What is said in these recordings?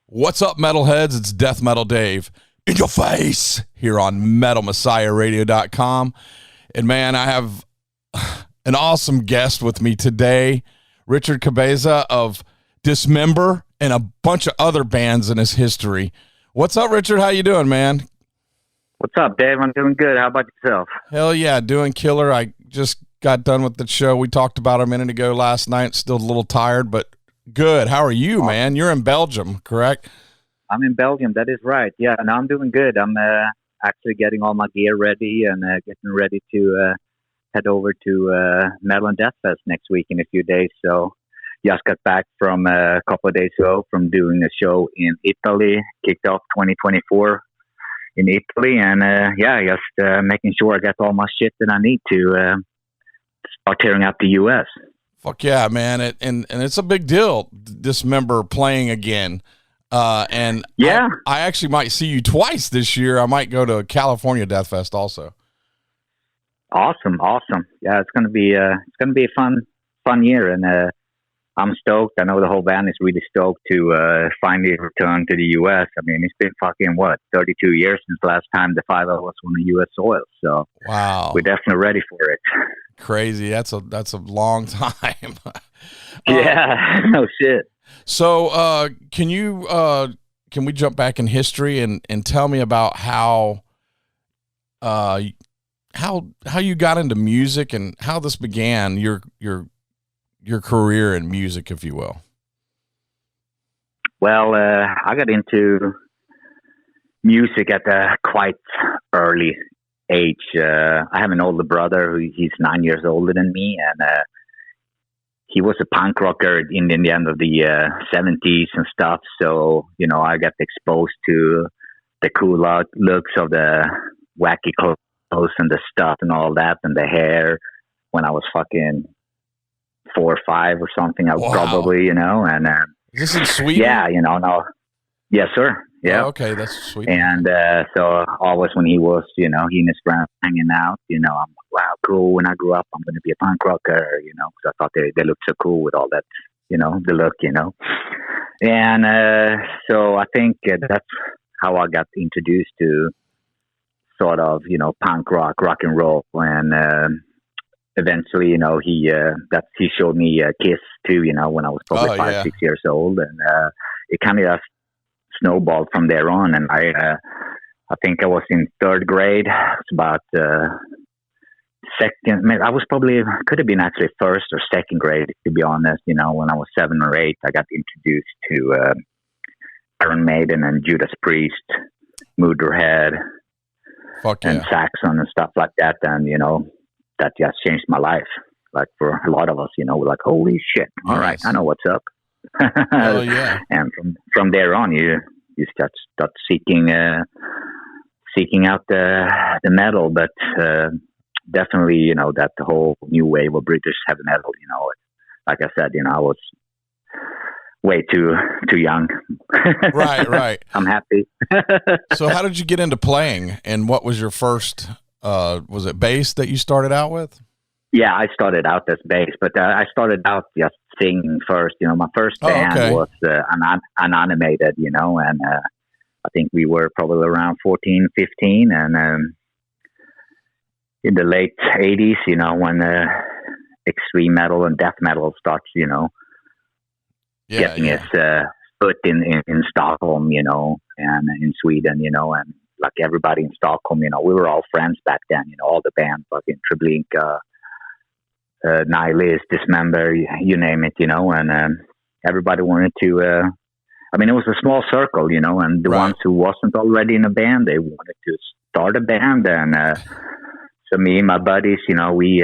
What's up, metalheads? It's Death Metal Dave in your face here on metalmessiahradio.com. And man, I have an awesome guest with me today, Richard Cabeza of Dismember and a bunch of other bands in his history. What's up, Richard? How you doing, man? What's up, Dave? I'm doing good. How about yourself? Hell yeah, doing killer. I just got done with the show we talked about a minute ago last night. Still a little tired, but good. How are you, man? You're in Belgium, correct? I'm in Belgium. That is right. Yeah, and I'm doing good. I'm actually getting all my gear ready and getting ready to head over to Metal and Death Fest next week in a few days. So just got back from a couple of days ago from doing a show in Italy. Kicked off 2024 in Italy. And just making sure I get all my shit that I need to start tearing out the U.S. Fuck yeah, man. And it's a big deal, Dismember playing again. And yeah, I actually might see you twice this year. I might go to California Death Fest also. Awesome. Yeah, it's gonna be a fun year, and I'm stoked. I know the whole band is really stoked to finally return to the U.S. I mean, it's been fucking 32 years since the last time the five of us were on the U.S. soil. So wow, we're definitely ready for it. Crazy. That's a long time. Yeah, no shit. So, can we jump back in history and tell me about how you got into music and how this began your career in music, if you will? Well, I got into music at a quite early age. I have an older brother he's 9 years older than me, and he was a punk rocker in the end of the 70s and stuff. So, I got exposed to the cool looks of the wacky clothes and the stuff and all that and the hair when I was fucking 4 or 5 or something. I was probably, and is this in Sweden? Yeah, no. Yes, sir. Yeah. Oh, okay, that's sweet. And so always when he was, he and his friends hanging out, I'm like, wow, cool. When I grew up, I'm going to be a punk rocker, because I thought they looked so cool with all that, the look, And so I think that's how I got introduced to sort of, punk rock and roll. And eventually, he showed me Kiss too, when I was probably 5-6 years old. And it kind of just snowballed from there on. And I think I was in third grade. It's about second. I was probably could have been actually first or second grade, to be honest. When I was 7 or 8, I got introduced to Iron Maiden and Judas Priest, Motorhead, and Saxon and stuff like that. And that just changed my life. Like for a lot of us, we're like, holy shit! All right, I know what's up. Oh yeah. And from there on, you start seeking out the metal, but definitely that the whole new wave of British heavy metal. Like I said, I was way too young. Right. I'm happy. So how did you get into playing, and what was your first? Was it bass that you started out with? Yeah, I started out as bass, but I started out just singing first. My first band was unanimated, and I think we were probably around 14, 15, and in the late 80s, when extreme metal and death metal starts, getting its foot in Stockholm, and in Sweden, and like everybody in Stockholm, we were all friends back then, all the bands, fucking Treblinka, Nihilist, Dismember, you name it, and everybody wanted to, it was a small circle, and the ones who wasn't already in a band, they wanted to start a band, and so me and my buddies, we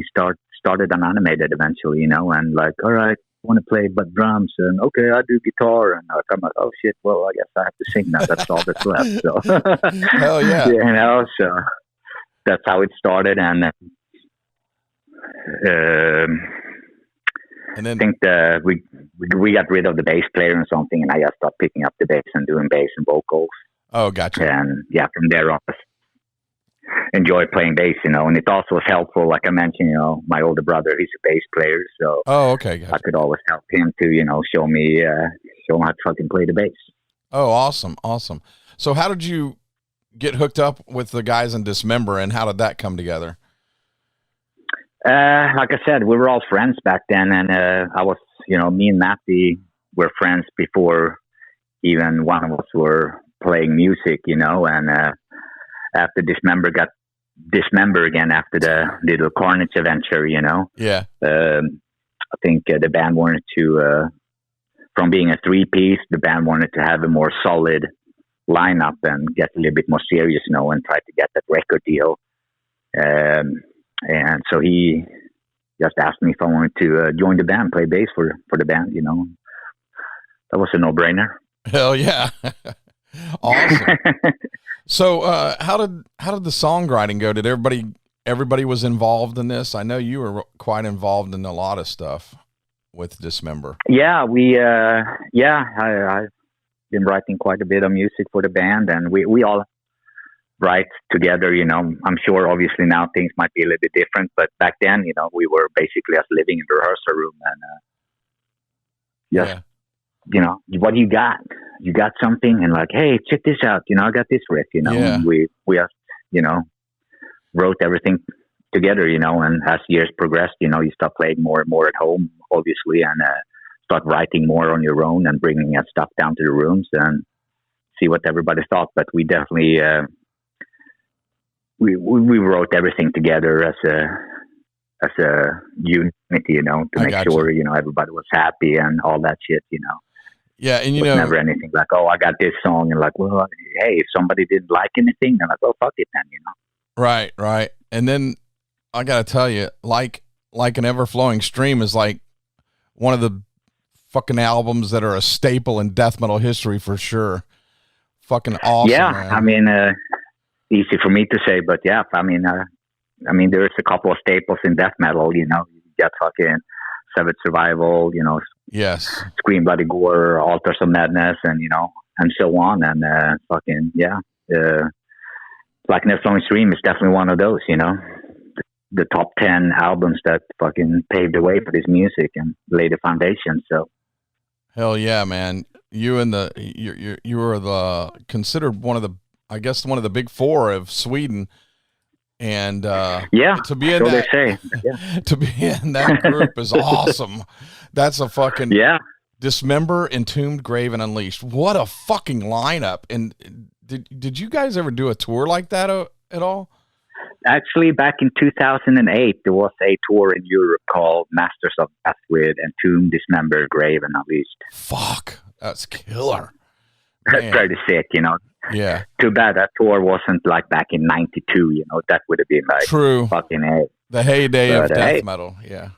started Unanimated eventually, and like, all right, I want to play but drums, and okay, I do guitar, and I'm like, oh shit, well, I guess I have to sing now, that's all that's left, so. Hell yeah. So that's how it started, and then I think we got rid of the bass player and something, and I just started picking up the bass and doing bass and vocals. Oh, gotcha. And yeah, from there on, enjoy playing bass, you know. And it also was helpful, like I mentioned, you know, my older brother, he's a bass player, so Oh, okay. Gotcha. I could always help him to, you know, show me how to fucking play the bass. Oh, awesome. Awesome. So how did you get hooked up with the guys in Dismember, and how did that come together? Like I said, we were all friends back then, and I was, you know, me and Matty were friends before even one of us were playing music, you know, and after Dismember got Dismember again after the little Carnage adventure, you know. Yeah. I think the band wanted to, from being a three-piece, the band wanted to have a more solid lineup and get a little bit more serious, you know, and try to get that record deal. And so he just asked me if I wanted to join the band, play bass for the band, you know. That was a no-brainer. Hell yeah. Awesome. So how did the songwriting go? Did everybody was involved in this? I know you were quite involved in a lot of stuff with Dismember. Yeah, I've been writing quite a bit of music for the band, and we all write together, you know. I'm sure obviously now things might be a little bit different, but back then, you know, we were basically just living in the rehearsal room and you know, what do you got? You got something, and like, hey, check this out, you know, I got this riff, you know. Yeah. And we just, you know, wrote everything together, you know, and as years progressed, you know, you start playing more and more at home, obviously, and start writing more on your own and bringing that stuff down to the rooms and see what everybody thought. But we definitely we wrote everything together as a unity, you know, to make sure, you know, everybody was happy and all that shit, you know. Yeah, and you know, never anything like, oh, I got this song, and like, well, hey, if somebody didn't like anything, then like, oh, fuck it then, you know. Right. And then I gotta tell you, like an ever-flowing stream is like one of the fucking albums that are a staple in death metal history for sure. Fucking awesome. Yeah, man. I mean, easy for me to say, but yeah, I mean, there's a couple of staples in death metal, you know. You got fucking Savage Survival, you know. Yes. Scream Bloody Gore, Altars of Madness, and, you know, and so on. And fucking, yeah. Like an Ever-Flowing Stream is definitely one of those, you know. The top 10 albums that fucking paved the way for this music and laid the foundation. So. Hell yeah, man. You were the considered one of the, I guess, one of the big four of Sweden. And to be in that, they say. Yeah. To be in that group is awesome. That's a fucking Dismember, Entombed, Grave, and Unleashed. What a fucking lineup! And did you guys ever do a tour like that at all? Actually, back in 2008, there was a tour in Europe called Masters of Death with Entombed, Dismember, Grave, and Unleashed. Fuck, that's killer. That's pretty sick, you know. Yeah. Too bad that tour wasn't like back in '92. You know, that would have been like true fucking A. The heyday of death metal. Yeah.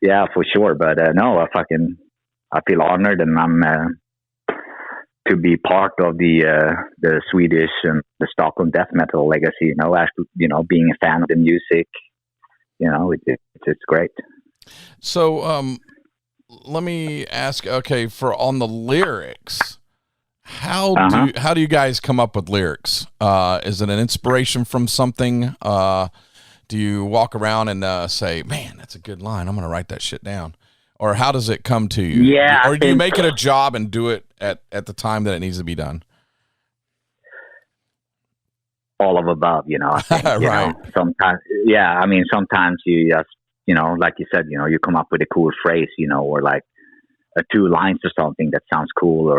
Yeah, for sure. But no, I feel honored, and I'm to be part of the Swedish and the Stockholm death metal legacy. You know, actually, you know, being a fan of the music, you know, it's great. So, let me ask. Okay, on the lyrics. How do you guys come up with lyrics? Is it an inspiration from something? Do you walk around and say, "Man, that's a good line. I'm going to write that shit down," or how does it come to you? Yeah, or do you make it a job and do it at the time that it needs to be done? All of above, you know. I think, you right. know, sometimes, I mean, sometimes you just, you know, like you said, you know, you come up with a cool phrase, you know, or like two lines or something that sounds cool,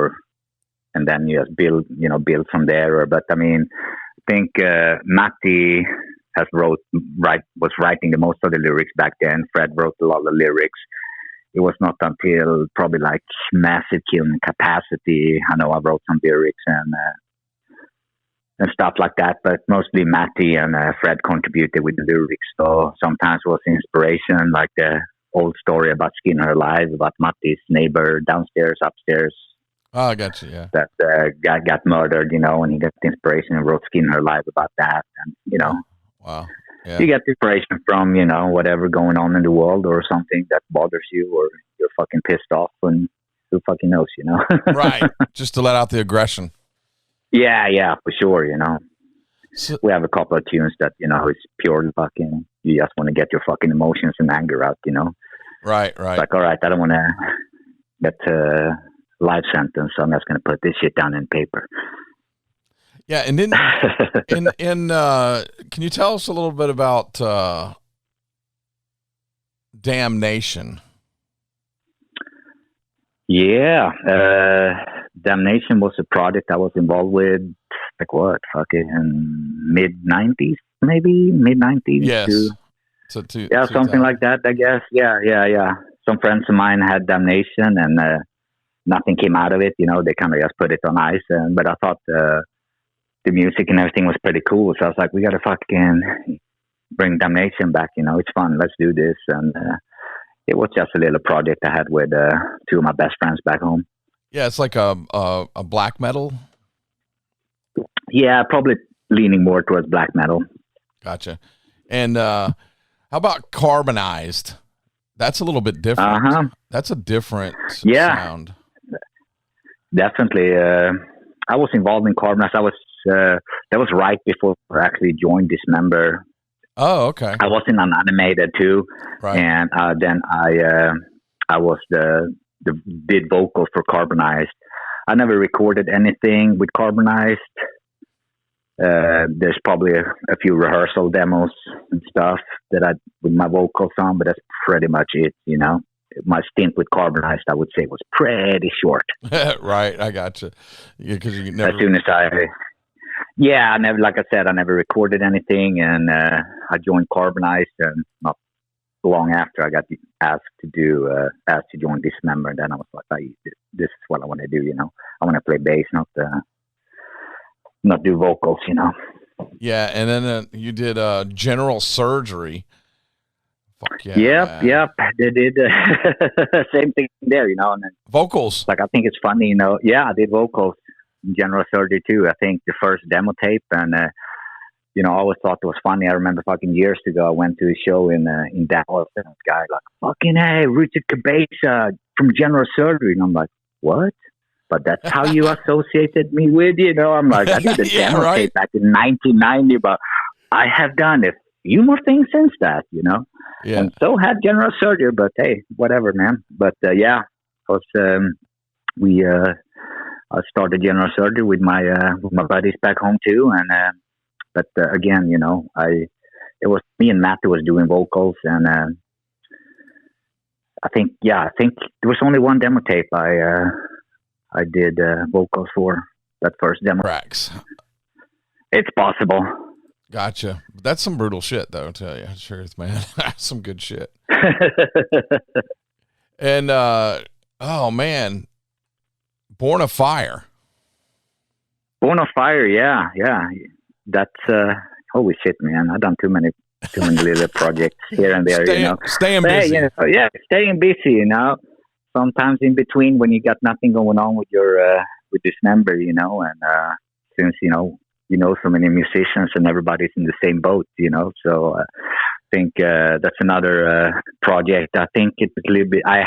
and then you just build from there. But I mean, I think Matti was writing the most of the lyrics back then. Fred wrote a lot of the lyrics. It was not until probably like Massive Killing Capacity, I know I wrote some lyrics and stuff like that. But mostly Matti and Fred contributed with the lyrics. So sometimes it was inspiration, like the old story about Skin Her Alive, about Matti's neighbor downstairs, upstairs. Oh, I got you, yeah. That guy got murdered, you know, and he got inspiration and wrote Skin Her Alive about that. And, you know, wow. Yeah. You get inspiration from, you know, whatever going on in the world or something that bothers you or you're fucking pissed off, and who fucking knows, you know? Right. Just to let out the aggression. Yeah, for sure, you know. we have a couple of tunes that, you know, it's purely fucking, you just want to get your fucking emotions and anger out, you know? Right. It's like, all right, I don't want to get a life sentence, so I'm just going to put this shit down in paper. Yeah. And then, can you tell us a little bit about, Damnation? Yeah. Damnation was a project I was involved with, like what, fucking mid-90s, maybe? Mid-90s? Yes. Yeah, something like that, I guess. Yeah. Some friends of mine had Damnation, and nothing came out of it. You know, they kind of just put it on ice. But I thought the music and everything was pretty cool. So I was like, we got to fucking bring Damnation back. You know, it's fun. Let's do this. And it was just a little project I had with two of my best friends back home. Yeah, it's like a black metal. Yeah, probably leaning more towards black metal. Gotcha. And how about Carbonized? That's a little bit different. Uh-huh. That's a different sound. Definitely. I was involved in Carbonized. That was right before I actually joined Dismember. Oh, okay. I was in Unanimated too, right. And then I was did vocals for Carbonized. I never recorded anything with Carbonized. There's probably a few rehearsal demos and stuff that I with my vocals on, but that's pretty much it. You know, my stint with Carbonized, I would say, was pretty short. Right, I gotcha. Yeah, because you never. As soon as I never, like I said, I never recorded anything, and I joined Carbonized, and not long after I got asked to join Dismember, and then I was like, this is what I want to do. You know, I want to play bass, not do vocals, you know. Yeah, and then you did General Surgery. Fuck yeah. Yep. They did same thing there, you know. And then, vocals. Like, I think it's funny, you know. Yeah, I did vocals in General Surgery too. I think the first demo tape, and you know, I always thought it was funny. I remember fucking years ago, I went to a show in Dallas, and this guy like, fucking hey, Richard Cabeza from General Surgery, and I'm like, what? But that's how you associated me with, you know. I'm like, I did the demo tape back in 1990, but I have done a few more things since that, you know. Yeah. And so had General Surgery, but hey, whatever, man. But I started General Surgery with my buddies back home too, and but again, you know, it was me and Matt who was doing vocals, and I think there was only one demo tape I did vocals for, that first demo. Tracks. It's possible. Gotcha. That's some brutal shit, though, I'll tell you. Truth, man. Some good shit. And, oh, man. Born of Fire. Born of Fire, yeah. That's, holy shit, man. I've done too many little projects here and there, you know. Staying busy. Yeah, staying busy, you know. Sometimes in between when you got nothing going on with your with Dismember, you know, and since you know so many musicians and everybody's in the same boat, you know, so I think that's another project. I think it's a little bit. I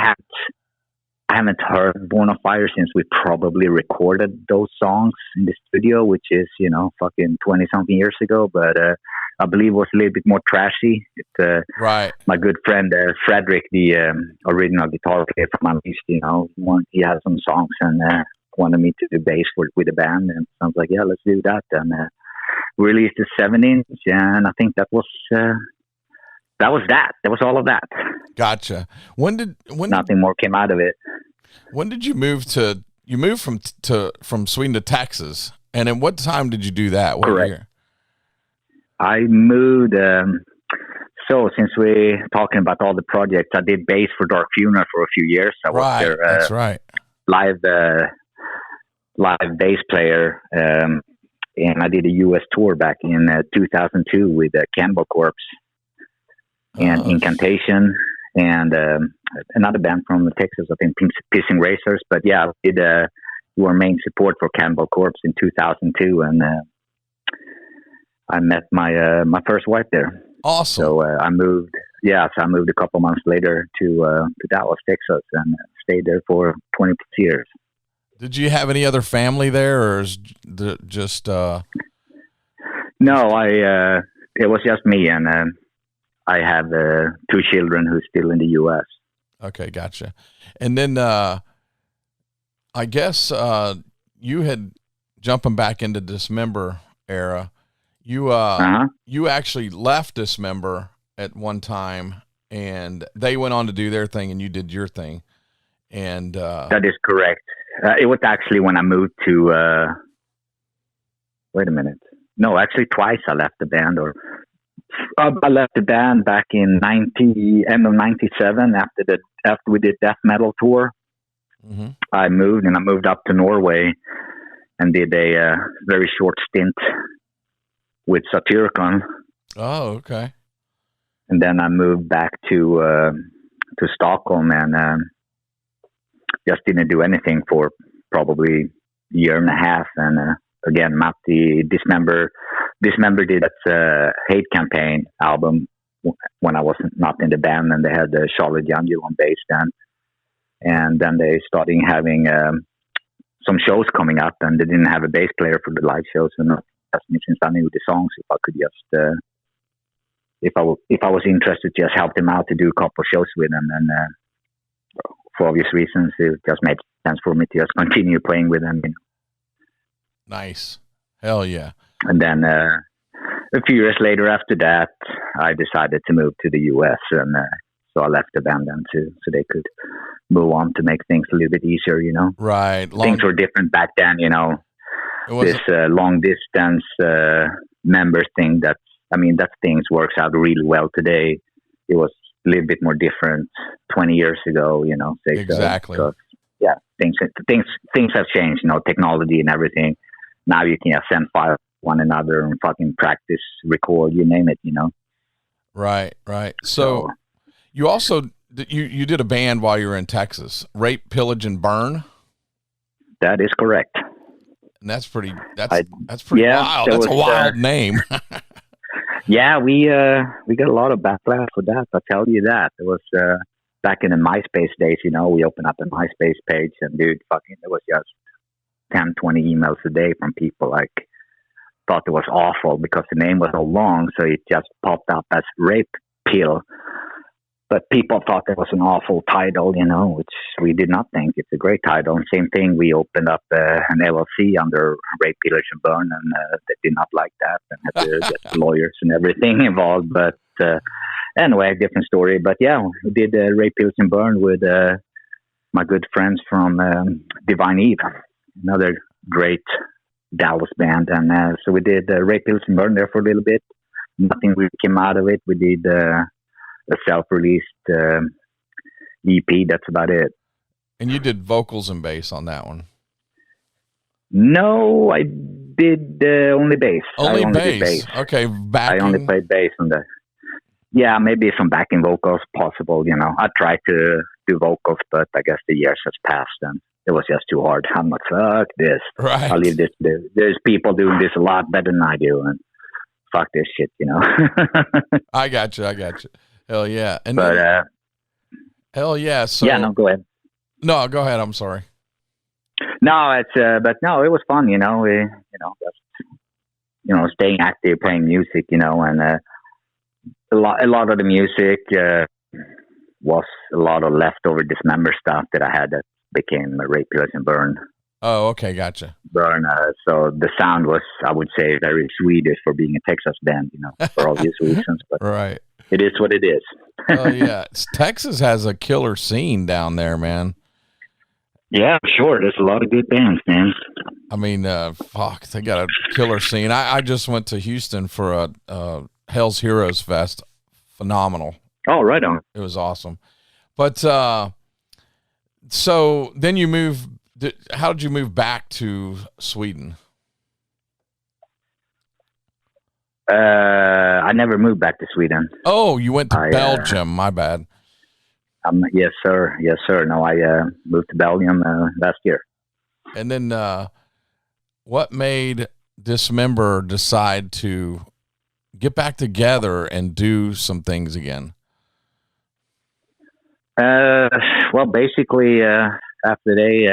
haven't heard Born of Fire since we probably recorded those songs in the studio, which is, you know, fucking 20-something years ago. But I believe it was a little bit more trashy. Right. My good friend Frederick, the original guitar player from Unleashed, you know, he had some songs and wanted me to do bass with the band. And I was like, yeah, let's do that. And we released a 7-inch, and I think that was that. That was all of that. Gotcha. When nothing more came out of it. When did you move from Sweden to Texas? And in what time did you do that? What Correct. Year? I moved. So since we're talking about all the projects, I did bass for Dark Funeral for a few years. I was their that's right. live bass player, and I did a U.S. tour back in 2002 with Cannibal Corpse and Incantation and another band from Texas, I think Pissing Racers. But yeah, I did were main support for Cannibal Corpse in 2002, and I met my first wife there. Awesome. So I moved. Yeah, so I moved a couple months later to Dallas, Texas, and stayed there for 20 years. Did you have any other family there, or is just? No, it was just me, and I have 2 children who's still in the U.S. Okay, gotcha. And then I guess you had jumping back into Dismember era. You actually left Dismember at one time, and they went on to do their thing, and you did your thing. And that is correct. It was actually when I moved to. Wait a minute. No, actually twice I left the band. I left the band back in end of '97 after we did death metal tour. Mm-hmm. I moved up to Norway and did a very short stint with Satyricon. Oh, okay. And then I moved back to Stockholm and just didn't do anything for probably a year and a half. And again, Matti Dismember did that Hate Campaign album when I was not in the band, and they had Charlotte Youngju on bass then. And then they started having some shows coming up, and they didn't have a bass player for the live shows. And asked me, since I knew the songs, if I could just, if I was interested, just help them out to do a couple of shows with them. And for obvious reasons, it just made sense for me to just continue playing with them. You know. Nice, hell yeah. And then a few years later, after that, I decided to move to the U.S. and so I left the band then too, so they could move on to make things a little bit easier, you know. Right. Things were different back then, you know. This long distance member thing that things works out really well today. It was a little bit more different 20 years ago, you know. Exactly. So, yeah, things have changed, you know, technology and everything. Now you can send files to one another and fucking practice, record, you name it, you know. Right. So you also you did a band while you were in Texas, Rape, Pillage, and Burn. That is correct. And that's pretty wild. That's a wild name. Yeah, we got a lot of backlash for that. I'll tell you that. It was back in the MySpace days, you know, we opened up a MySpace page and dude, fucking, it was just 10, 20 emails a day from people like thought it was awful because the name was so long, so it just popped up as Rape Pill. But people thought it was an awful title, you know, which we did not think. It's a great title. And same thing, we opened up an LLC under Rape, Pillage, and Burn, and they did not like that and had to get lawyers and everything involved. But anyway, different story. But yeah, we did Rape, Pillage, and Burn with my good friends from Divine Eve, another great Dallas band. And so we did Rape, Pillage, and Burn there for a little bit. Nothing really came out of it. We did a self-released EP. That's about it. And you did vocals and bass on that one? No, I did only bass. Only bass. Okay, backing. I only played bass on the. Yeah, maybe some backing vocals possible. You know, I tried to do vocals, but I guess the years has passed and it was just too hard. I'm like, fuck this. Right. I'll leave this. There's people doing this a lot better than I do, and fuck this shit. You know. I got you. Hell yeah. And but then, hell yeah. So yeah, no, go ahead. No, go ahead. I'm sorry. No, it's but no, it was fun, you know. Just staying active, playing music, you know, and a lot of the music was a lot of leftover Dismember stuff that I had that became Rape, Pillage, and Burn. Oh, okay, gotcha. Burn. So the sound was, I would say, very Swedish for being a Texas band, you know, for obvious reasons. But right. It is what it is. Oh yeah, Texas has a killer scene down there, man. Yeah, sure. There's a lot of good bands, man. I mean, fuck, they got a killer scene. I just went to Houston for a Hell's Heroes Fest. Phenomenal. Oh, right on. It was awesome. But so then you moved. How did you move back to Sweden? I never moved back to Sweden. Oh, you went to Belgium. My bad. Yes, sir. No, I moved to Belgium last year. And then what made Dismember decide to get back together and do some things again? Well, basically, after they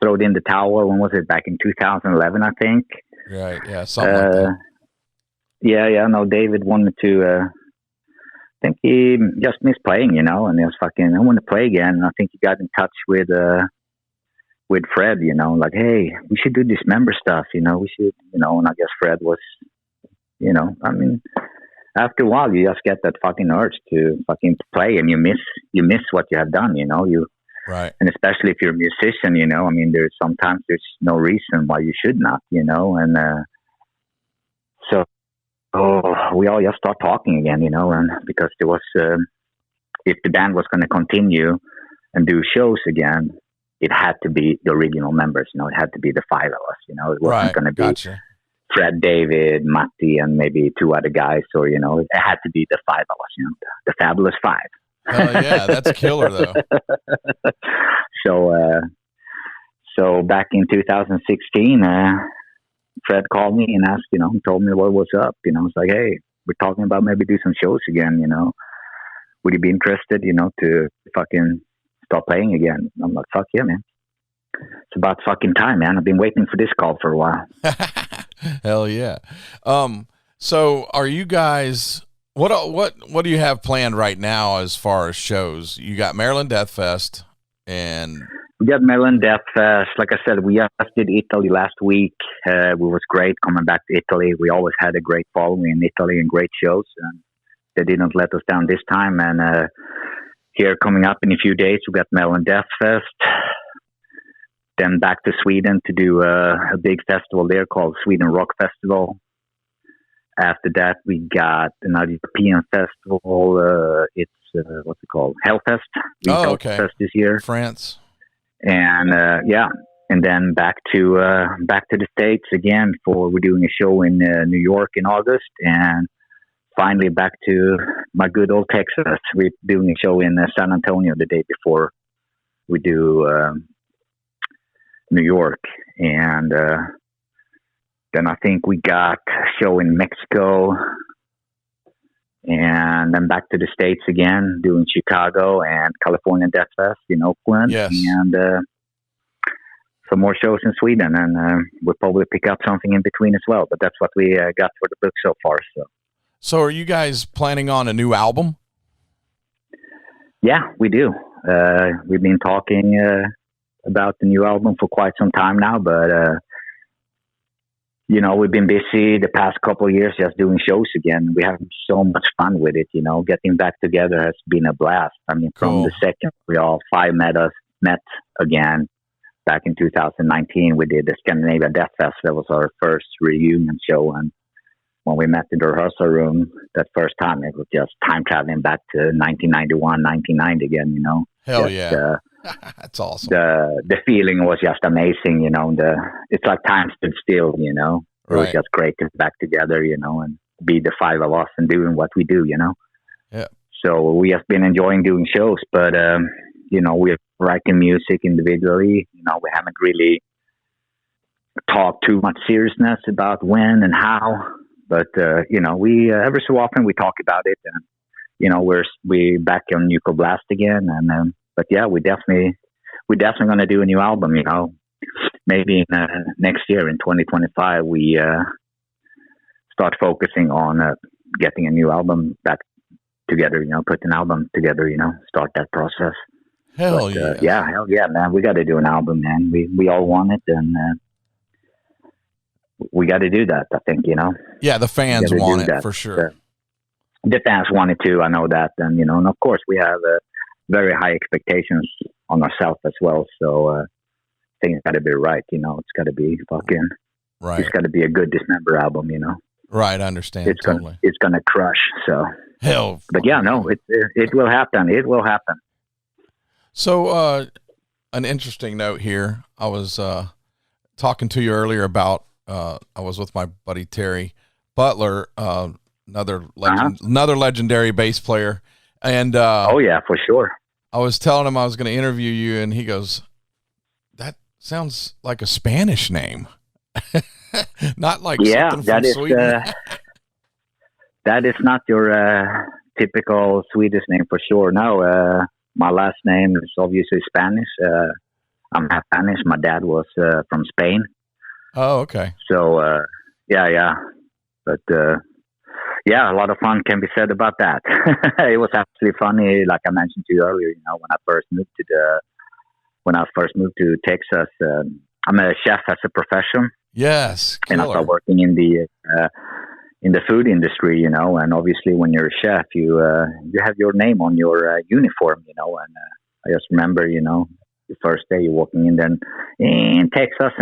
threw in the towel, when was it? Back in 2011, I think. Right. Yeah. Something like that. yeah. No, David wanted to. I think he just missed playing, and he was fucking. I want to play again. And I think he got in touch with Fred, like, hey, we should do Dismember stuff, we should, and I guess Fred was, I mean, after a while you just get that fucking urge to fucking play, and you miss what you have done, right. And especially if you're a musician, I mean, there's no reason why you should not, and so we all just start talking again, and because there was, if the band was going to continue and do shows again, it had to be the original members, it had to be the five of us, it wasn't going to be Fred, David, Matti, and maybe two other guys, or, it had to be the five of us, the fabulous five. Hell yeah, that's killer though. So back in 2016, Fred called me and asked, told me what was up, I was like, hey, we're talking about maybe do some shows again, would you be interested, to fucking start playing again? I'm like, fuck yeah, man. It's about fucking time, man. I've been waiting for this call for a while. Hell yeah. So are you guys, what do you have planned right now as far as shows? You got Maryland Death Fest, and we got Maryland Death Fest. Like I said, we just did Italy last week. It was great coming back to Italy. We always had a great following in Italy and great shows, and they didn't let us down this time. And here coming up in a few days, we got Maryland Death Fest. Then back to Sweden to do a big festival there called Sweden Rock Festival. After that, we got another European festival. It's what's it called? Hellfest. Okay. Hellfest this year, France. And and then back to the States again we're doing a show in New York in August, and finally back to my good old Texas. We're doing a show in San Antonio the day before we do New York, and then I think we got a show in Mexico, and then back to the States again, doing Chicago and California Death Fest in Oakland, yes. And some more shows in Sweden, and we'll probably pick up something in between as well. But that's what we got for the book so far. So are you guys planning on a new album? Yeah, we do. We've been talking about the new album for quite some time now, but we've been busy the past couple of years just doing shows again. We have so much fun with it, getting back together has been a blast. I mean, from the second we all five met again back in 2019, we did the Scandinavia Death Fest. That was our first reunion show, and when we met in the rehearsal room that first time, it was just time traveling back to 1991, 1990 again, Hell yeah. That's awesome. The feeling was just amazing, it's like time stood still, It was just great to be back together, and be the five of us and doing what we do, Yeah. So we have been enjoying doing shows, but, we're writing music individually. We haven't really talked too much seriousness about when and how, but, we, every so often we talk about it, and, we're back on Nuclear Blast again, and, but yeah, we're definitely going to do a new album, maybe next year in 2025, we start focusing on getting a new album back together, put an album together, start that process. Hell yeah, man, we got to do an album, man. We all want it, and we got to do that, I think, Yeah, the fans want it for sure. The fans want it too, I know that, and, and of course we have very high expectations on ourselves as well. So things got to be right. It's got to be fucking right. It's got to be a good Dismember album. Right. I understand. It's totally. It's gonna crush. So hell. But yeah, no, it will happen. It will happen. So an interesting note here. I was talking to you earlier about I was with my buddy Terry Butler, another legendary bass player. And oh yeah, for sure. I was telling him I was going to interview you, and he goes, "That sounds like a Spanish name, not like something from Sweden." That is not your typical Swedish name for sure. No, my last name is obviously Spanish. I'm half Spanish. My dad was from Spain. Oh, okay. So yeah, but. Yeah, a lot of fun can be said about that. It was actually funny, like I mentioned to you earlier. You know, when I first moved to Texas, I'm a chef as a profession. Yes, and I started working in the food industry. You know, and obviously when you're a chef, you have your name on your uniform. You know, and I just remember, you know, the first day you're walking in Texas,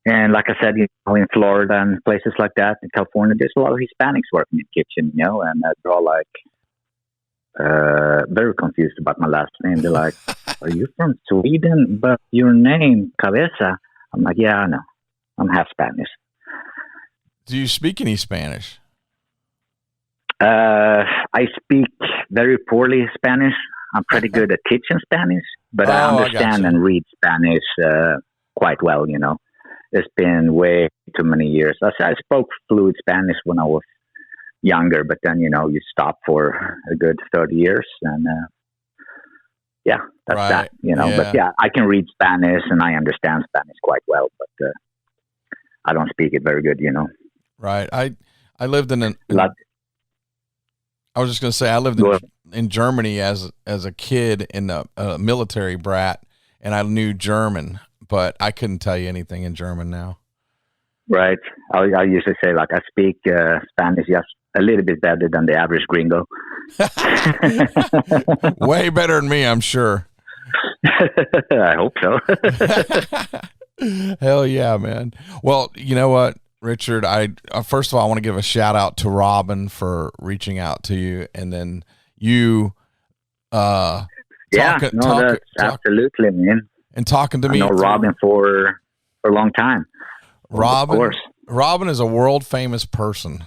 and like I said, you know, in Florida and places like that, in California, there's a lot of Hispanics working in the kitchen, you know, and they're all like very confused about my last name. They're like, "Are you from Sweden? But your name, Cabeza?" I'm like, "Yeah, I know. I'm half Spanish." Do you speak any Spanish? I speak very poorly Spanish. I'm pretty good at kitchen Spanish, but I understand and read Spanish quite well, you know. It's been way too many years. I spoke fluent Spanish when I was younger, but then, you know, you stop for a good 30 years. And, yeah, that's right. That, you know. Yeah. But, yeah, I can read Spanish and I understand Spanish quite well, but I don't speak it very good, you know. Right. I lived I was just going to say, I lived in Germany as a kid in a military brat, and I knew German. But I couldn't tell you anything in German now. Right. I usually say, like, I speak Spanish just a little bit better than the average gringo. Way better than me, I'm sure. I hope so. Hell yeah, man. Well, you know what, Richard? First of all, I want to give a shout out to Robin for reaching out to you, and then you. Absolutely, man. And talking to me. I know Robin for a long time. Robin is a world famous person,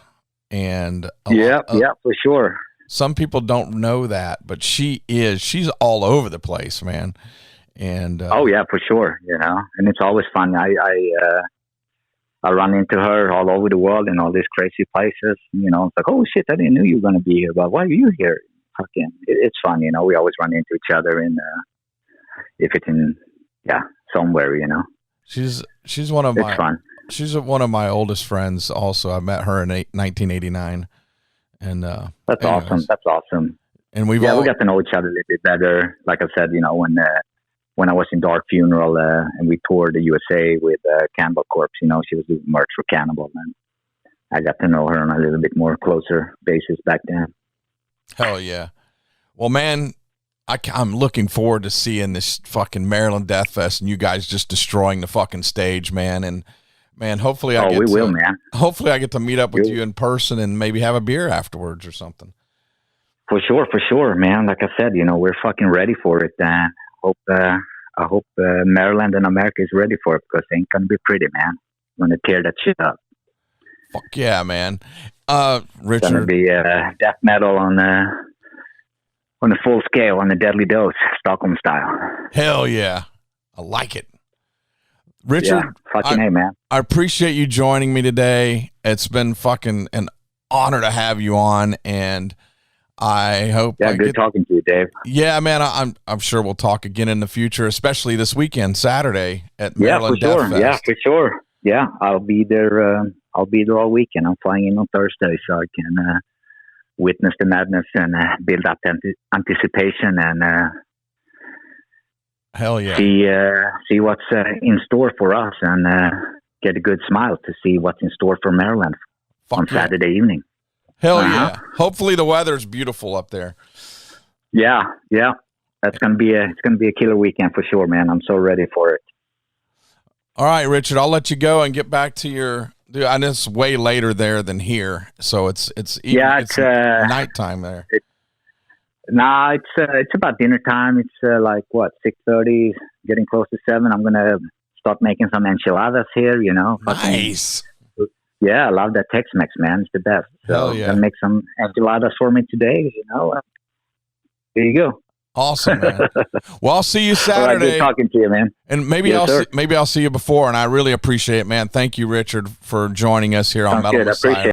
and for sure. Some people don't know that, but she is. She's all over the place, man. And for sure. You know, and it's always fun. I run into her all over the world in all these crazy places. You know, it's like, oh shit, I didn't know you were going to be here. But why are you here? Fucking, it's fun. You know, we always run into each other if it's in. Yeah, somewhere, you know. She's one of my oldest friends. Also, I met her in 1989, and that's awesome. That's awesome. And we got to know each other a little bit better. Like I said, you know, when I was in Dark Funeral and we toured the USA with Cannibal Corpse, you know, she was doing merch for Cannibal, and I got to know her on a little bit more closer basis back then. Hell yeah! Well, man. I'm looking forward to seeing this fucking Maryland Death Fest and you guys just destroying the fucking stage, man. And man, hopefully I get to meet up with you in person and maybe have a beer afterwards or something. For sure, man. Like I said, you know, we're fucking ready for it. I hope Maryland and America is ready for it because it ain't gonna be pretty, man. I'm gonna tear that shit up. Fuck yeah, man. Richard, it's gonna be death metal on a full scale, on a deadly dose, Stockholm style. Hell yeah. I like it. Richard, hey, man. I appreciate you joining me today. It's been fucking an honor to have you on, and I hope. Yeah, good talking to you, Dave. Yeah, man, I'm sure we'll talk again in the future, especially this weekend, Saturday at Maryland Death Fest. Yeah, for sure. Yeah, I'll be there. I'll be there all weekend. I'm flying in on Thursday, so I can witness the madness and build up anticipation and hell yeah, see what's in store for us and get a good smile to see what's in store for Maryland on Saturday evening. Hell yeah! Hopefully the weather's beautiful up there. Yeah, that's gonna be a killer weekend for sure, man. I'm so ready for it. All right, Richard, I'll let you go and get back to your. Dude, I know it's way later there than here, so it's nighttime there. It's about dinner time. It's like 6:30, getting close to 7. I'm gonna start making some enchiladas here. You know, nice. Yeah, I love that Tex-Mex, man. It's the best. So I'm gonna make some enchiladas for me today. You know, there you go. Awesome, man. Well, I'll see you Saturday. Good talking to you, man. And maybe I'll see you before. And I really appreciate it, man. Thank you, Richard, for joining us here on Metal Messiah.